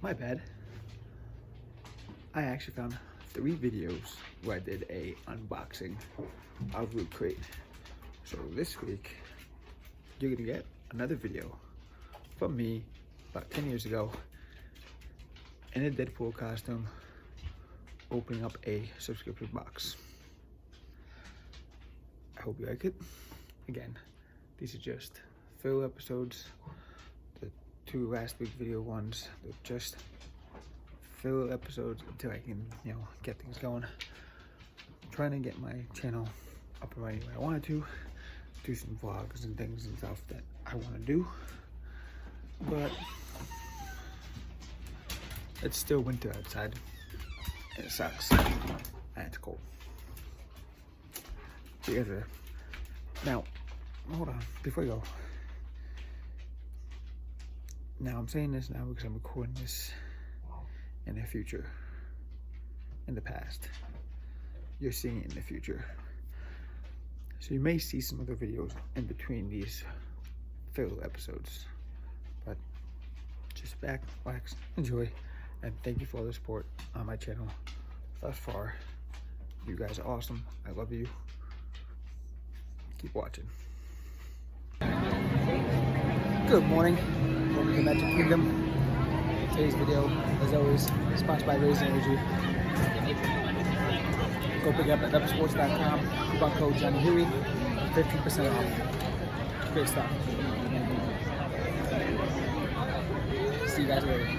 My bad. I actually found 3 videos where I did a unboxing of LootCrate. So this week, you're gonna get another video from me about 10 years ago in a Deadpool costume, opening up a subscription box. I hope you like it. Again, these are just fill episodes. The 2 last week video ones, they're just fill episodes until I can, get things going. I'm trying to get my channel up and running where I wanted to, do some vlogs and things and stuff that I want to do, but it's still winter outside and it sucks and it's cold. So you guys are, now hold on before you go. Now I'm saying this now because I'm recording this in the future. In the past, you're seeing it in the future, so you may see some other videos in between these fill episodes, but just back, relax, enjoy, and thank you for all the support on my channel thus far. You guys are awesome. I love you. Keep watching. Good morning. Welcome to Magic Kingdom. Today's video, as always, sponsored by Raze Energy. Go pick it up at upsports.com. Coupon code JonnyWild, 15% off. Great stuff. See you guys later.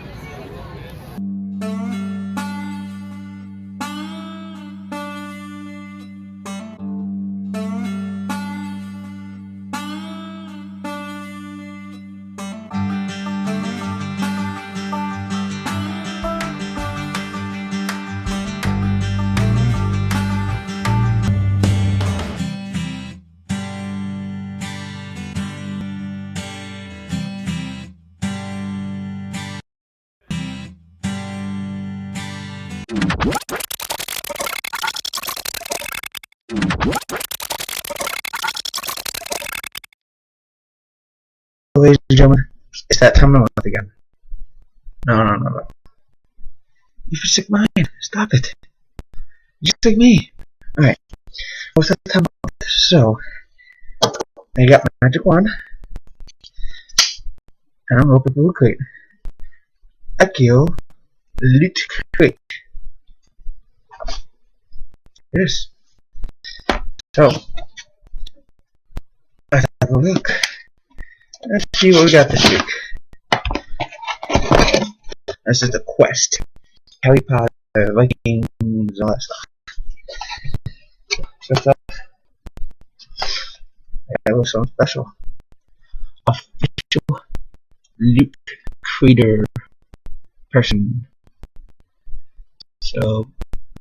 Ladies and gentlemen, it's that time of the month again. No. You sick mind. Stop it. You sick me. Alright. Well, it's that time of the month. So, I got my magic wand. And I'm going to open the LootCrate. Akio LootCrate. Yes. So, let's have a look. Let's see what we got this week. This is the quest. Harry Potter, Vikings, all that stuff. First up, that was something special. Official loot creator person. So,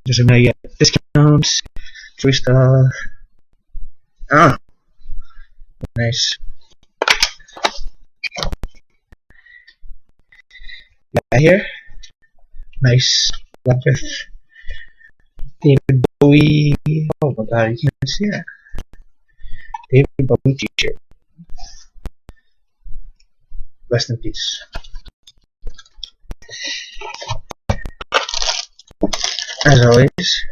there's gonna get discounts, free stuff. Ah, nice. Got here, nice black with David Bowie. Oh my god, you can't see that. David Bowie t-shirt. Rest in peace. As always,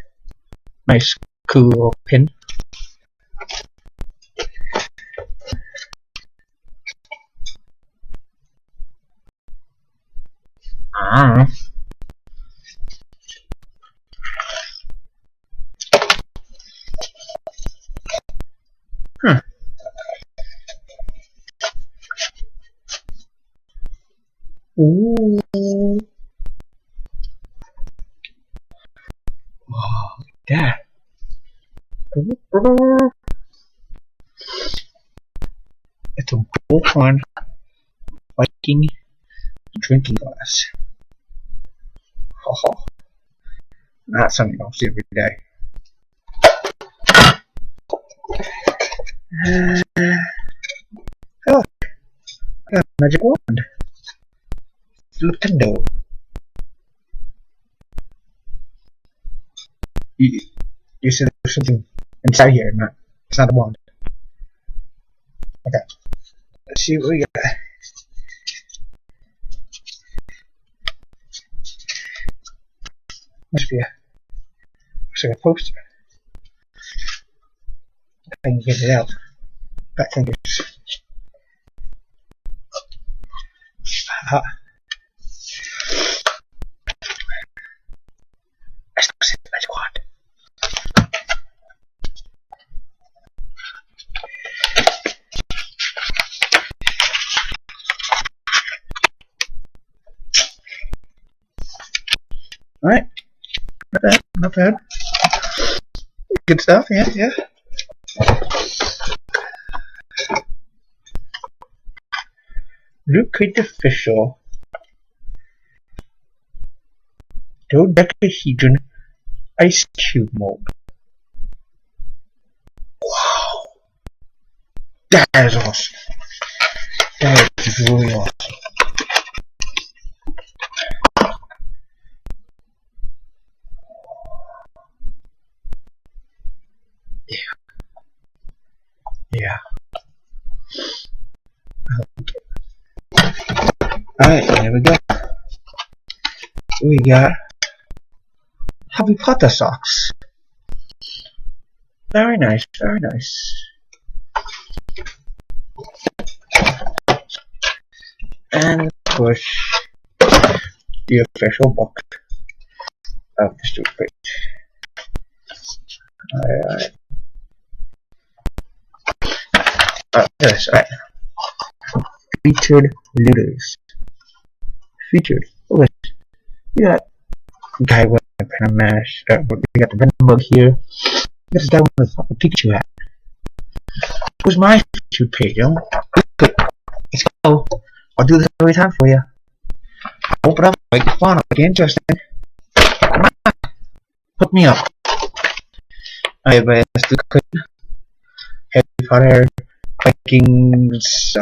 nice cool pin. Huh. Ooh. Wow, look at that. It's a bullhorn Viking drinking glass. Oh, not something you don't see every day. Oh, I got a magic wand. Nintendo. You said there's something inside here, it's not a wand. Okay. Let's see what we got. Must be a, looks like a poster. I can get it out. That thing is. I still see the squad. Alright. Not bad, not bad. Good stuff, yeah, yeah. LootCrate official. Dodecahedron ice cube mode. Wow. That is awesome. That is really awesome. Yeah. Alright, here we go. We got Harry Potter socks. Very nice, very nice. And of course, the official book of the LootCrate. Alright. This, alright. Featured looters. Featured. Oh, wait. We got guy with a pen and mash. We got the Redbull here. We got this guy with a Pikachu hat. Who's my featured page, yo? Let's go. I'll do this every time for you. Open up, make it fun, make it interesting. Come on. Hook me up. Alright, but let's do quick. Harry Potter, Vikings,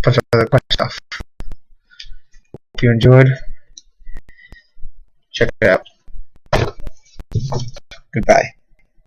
bunch of other quick stuff. Hope you enjoyed. Check it out. Goodbye.